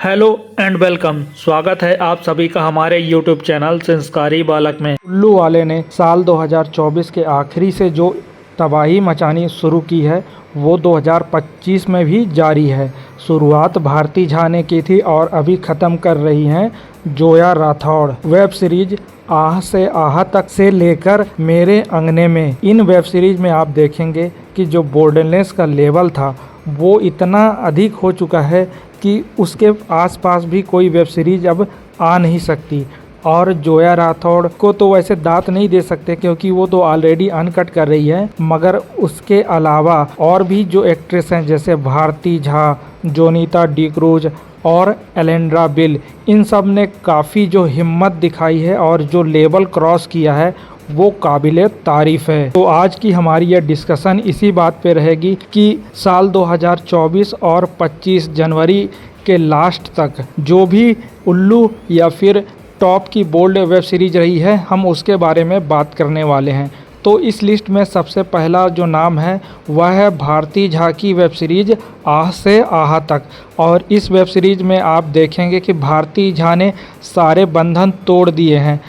Hello and welcome. स्वागत है आप सभी का हमारे यूट्यूब चैनल संस्कारी बालक में। उल्लू वाले ने साल 2024 के आखिरी से जो तबाही मचानी शुरू की है वो 2025 में भी जारी है। शुरुआत भारती झा ने की थी और अभी ख़त्म कर रही हैं जोया राठौड़। वेब सीरीज आह से आह तक से लेकर मेरे अंगने में, इन वेब सीरीज में आप देखेंगे कि जो बोल्डनेस का लेवल था वो इतना अधिक हो चुका है कि उसके आसपास भी कोई वेब सीरीज अब आ नहीं सकती। और जोया राठौड़ को तो वैसे दांत नहीं दे सकते क्योंकि वो तो ऑलरेडी अनकट कर रही है, मगर उसके अलावा और भी जो एक्ट्रेस हैं जैसे भारती झा, जोनीता डिक्रूज और एलेंड्रा बिल, इन सब ने काफ़ी जो हिम्मत दिखाई है और जो लेवल क्रॉस किया है वो काबिले तारीफ़ है। तो आज की हमारी यह डिस्कशन इसी बात पे रहेगी कि साल 2024 और 25 जनवरी के लास्ट तक जो भी उल्लू या फिर टॉप की बोल्ड वेब सीरीज रही है, हम उसके बारे में बात करने वाले हैं। तो इस लिस्ट में सबसे पहला जो नाम है वह है भारती झा की वेब सीरीज आह से आह तक। और इस वेब सीरीज में आप देखेंगे कि भारती झा ने सारे बंधन तोड़ दिए हैं।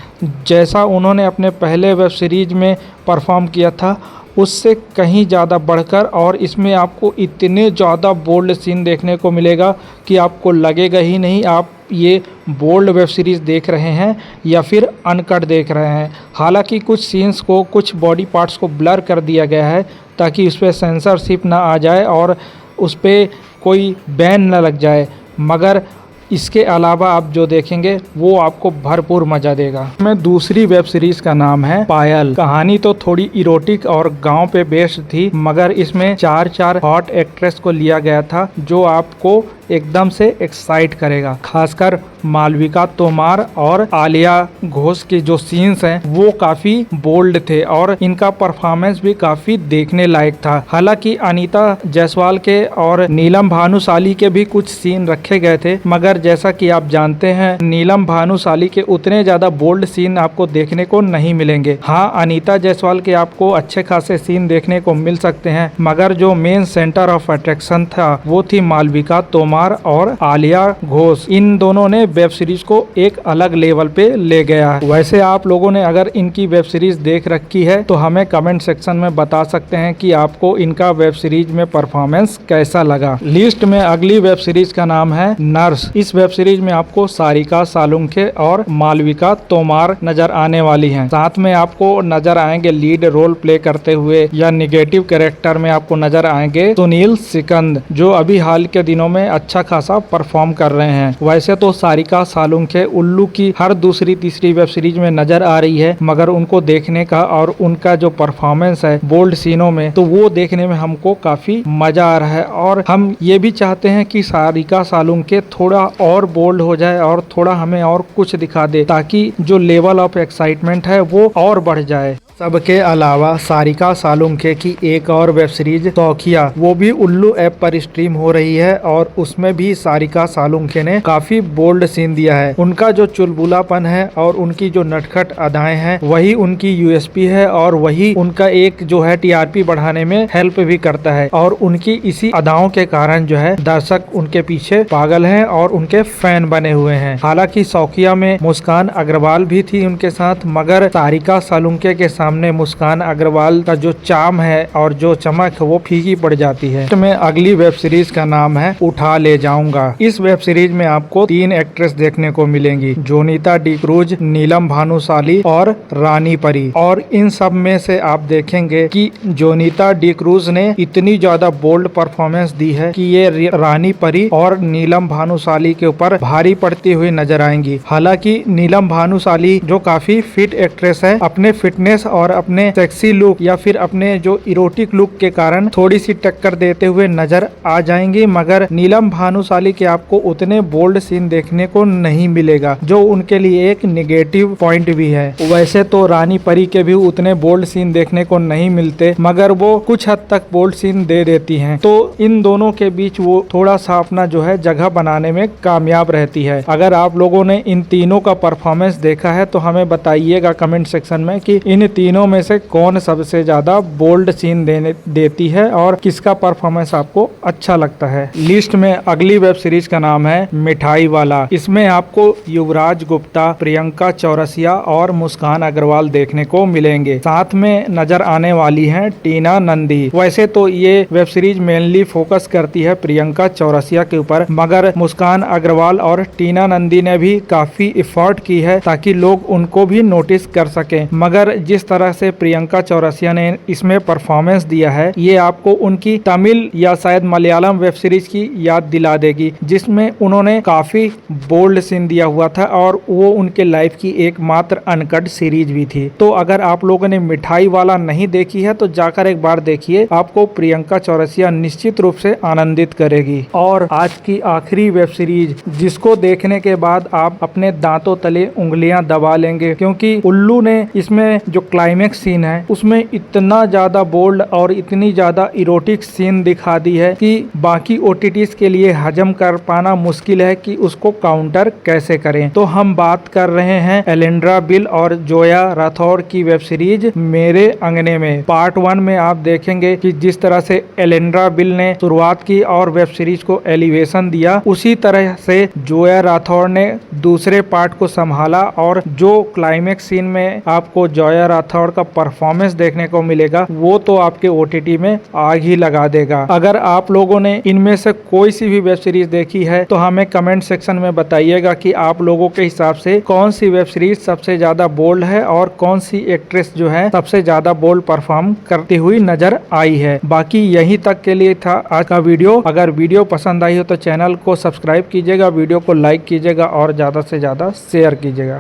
जैसा उन्होंने अपने पहले वेब सीरीज में परफॉर्म किया था उससे कहीं ज़्यादा बढ़कर, और इसमें आपको इतने ज़्यादा बोल्ड सीन देखने को मिलेगा कि आपको लगेगा ही नहीं आप ये बोल्ड वेब सीरीज़ देख रहे हैं या फिर अनकट देख रहे हैं। हालांकि कुछ सीन्स को, कुछ बॉडी पार्ट्स को ब्लर कर दिया गया है ताकि उस पर सेंसरशिप ना आ जाए और उस पर कोई बैन ना लग जाए, मगर इसके अलावा आप जो देखेंगे वो आपको भरपूर मजा देगा। मैं दूसरी वेब सीरीज का नाम है पायल। कहानी तो थोड़ी इरोटिक और गांव पे बेस्ड थी, मगर इसमें चार हॉट एक्ट्रेस को लिया गया था जो आपको एकदम से एक्साइट करेगा। खासकर मालविका तोमार और आलिया घोष के जो सीन्स हैं वो काफ़ी बोल्ड थे और इनका परफॉर्मेंस भी काफ़ी देखने लायक था। हालांकि अनीता जायसवाल के और नीलम भानुशाली के भी कुछ सीन रखे गए थे, मगर जैसा कि आप जानते हैं नीलम भानुशाली के उतने ज़्यादा बोल्ड सीन आपको देखने को नहीं मिलेंगे। हाँ, अनीता जायसवाल के आपको अच्छे खासे सीन देखने को मिल सकते हैं, मगर जो मेन सेंटर ऑफ अट्रैक्शन था वो थी मालविका तोमार और आलिया घोष। इन दोनों ने वेब सीरीज को एक अलग लेवल पे ले गया है। वैसे आप लोगों ने अगर इनकी वेब सीरीज देख रखी है तो हमें कमेंट सेक्शन में बता सकते हैं कि आपको इनका वेब सीरीज में परफॉर्मेंस कैसा लगा। लिस्ट में अगली वेब सीरीज का नाम है नर्स। इस वेब सीरीज में आपको सारिका सालुंखे और मालविका तोमार नजर आने वाली हैं। साथ में आपको नजर आएंगे लीड रोल प्ले करते हुए या निगेटिव कैरेक्टर में आपको नजर आएंगे सुनील सिकंद, जो अभी हाल के दिनों में अच्छा खासा परफॉर्म कर रहे हैं। वैसे तो सारिका सालुंखे उल्लू की हर दूसरी तीसरी वेब सीरीज में नजर आ रही है, मगर उनको देखने का और उनका जो परफॉर्मेंस है बोल्ड सीनों में, तो वो देखने में हमको काफी मजा आ रहा है। और हम ये भी चाहते हैं कि सारिका सालुंखे थोड़ा और बोल्ड हो जाए और थोड़ा हमें और कुछ दिखा दे ताकि जो लेवल ऑफ एक्साइटमेंट है वो और बढ़ जाए। सबके अलावा सारिका सालुंखे की एक और वेब सीरीज शौकिया, वो भी उल्लू ऐप पर स्ट्रीम हो रही है और उसमें भी सारिका सालुंखे ने काफी बोल्ड सीन दिया है। उनका जो चुलबुलापन है और उनकी जो नटखट अदाएं हैं वही उनकी यूएसपी है और वही उनका एक जो है टीआरपी बढ़ाने में हेल्प भी करता है। और उनकी इसी अदाओं के कारण जो है दर्शक उनके पीछे पागल हैं और उनके फैन बने हुए हैं। हालांकि शौकिया में मुस्कान अग्रवाल भी थी उनके साथ, मगर सारिका सालुंखे के सामने मुस्कान अग्रवाल का जो चार्म है और जो चमक है वो फीकी पड़ जाती है। तो मैं अगली वेब सीरीज का नाम है उठा ले जाऊंगा। इस वेब सीरीज में आपको 3 एक्ट्रेस देखने को मिलेंगी, जोनीता डिक्रूज, नीलम भानुशाली और रानी परी। और इन सब में से आप देखेंगे कि जोनीता डिक्रूज ने इतनी ज्यादा बोल्ड परफॉर्मेंस दी है कि ये रानी परी और नीलम भानुशाली के ऊपर भारी पड़ती हुई नजर आएंगी। हालांकि नीलम भानुशाली जो काफी फिट एक्ट्रेस है, अपने फिटनेस और अपने सेक्सी लुक या फिर अपने जो इरोटिक लुक के कारण थोड़ी सी टक्कर देते हुए नजर आ जाएंगी, मगर नीलम भानुशाली के आपको उतने बोल्ड सीन देखने को नहीं मिलेगा, जो उनके लिए एक नेगेटिव पॉइंट भी है। वैसे तो रानी परी के भी उतने बोल्ड सीन देखने को नहीं मिलते, मगर वो कुछ हद तक बोल्ड सीन दे देती हैं। तो इन दोनों के बीच वो थोड़ा सा अपना जो है जगह बनाने में कामयाब रहती है। अगर आप लोगों ने इन तीनों का परफॉर्मेंस देखा है तो हमें बताइएगा कमेंट सेक्शन में कि इन तीनों में से कौन सबसे ज्यादा बोल्ड सीन देती है और किसका परफॉर्मेंस आपको अच्छा लगता है। लिस्ट में अगली वेब सीरीज का नाम है मिठाई वाला। इसमें आपको युवराज गुप्ता, प्रियंका चौरसिया और मुस्कान अग्रवाल देखने को मिलेंगे। साथ में नजर आने वाली हैं टीना नंदी। वैसे तो ये वेब सीरीज मेनली फोकस करती है प्रियंका चौरसिया के ऊपर, मगर मुस्कान अग्रवाल और टीना नंदी ने भी काफी एफर्ट की है ताकि लोग उनको भी नोटिस कर सकें। मगर जिस तरह से प्रियंका चौरसिया ने इसमें परफॉर्मेंस दिया है, ये आपको उनकी तमिल या शायद मलयालम वेब सीरीज की याद दिला देगी, जिसमें उन्होंने काफी बोल्ड सीन दिया हुआ था और वो उनके लाइफ की एकमात्र अनकट सीरीज भी थी। तो अगर आप लोगों ने मिठाई वाला नहीं देखी है तो जाकर एक बार देखिए, आपको प्रियंका चौरसिया निश्चित रूप से आनंदित करेगी। और आज की आखिरी वेब सीरीज जिसको देखने के बाद आप अपने दांतों तले उंगलियां दबा लेंगे, क्योंकि उल्लू ने इसमें जो क्लाइमेक्स सीन है उसमें इतना ज्यादा बोल्ड और इतनी ज्यादा इरोटिक सीन दिखा दी है कि बाकी ओटीटीज के लिए हजम कर पाना मुश्किल है कि उसको काउंटर कैसे करें। तो हम बात कर रहे हैं एलेंड्रा बिल और जोया राठौर की वेब सीरीज मेरे अंगने में। पार्ट 1 में आप देखेंगे कि जिस तरह से एलेंड्रा बिल ने शुरुआत की और वेब सीरीज को एलिवेशन दिया, उसी तरह से जोया राठौर ने दूसरे पार्ट को संभाला और जो क्लाइमेक्स सीन में आपको जोया राठौर का परफॉर्मेंस देखने को मिलेगा वो तो आपके ओटीटी में आग ही लगा देगा। अगर आप लोगों ने इनमें से कोई सी भी वेब सीरीज देखी है तो हमें कमेंट सेक्शन में बताइएगा कि आप लोगों के हिसाब से कौन सी वेब सीरीज सबसे ज्यादा बोल्ड है और कौन सी एक्ट्रेस जो है सबसे ज्यादा बोल्ड परफॉर्म करती हुई नजर आई है। बाकी यहीं तक के लिए था आज का वीडियो। अगर वीडियो पसंद आई हो तो चैनल को सब्सक्राइब कीजिएगा, वीडियो को लाइक कीजिएगा और ज्यादा से ज्यादा शेयर कीजिएगा।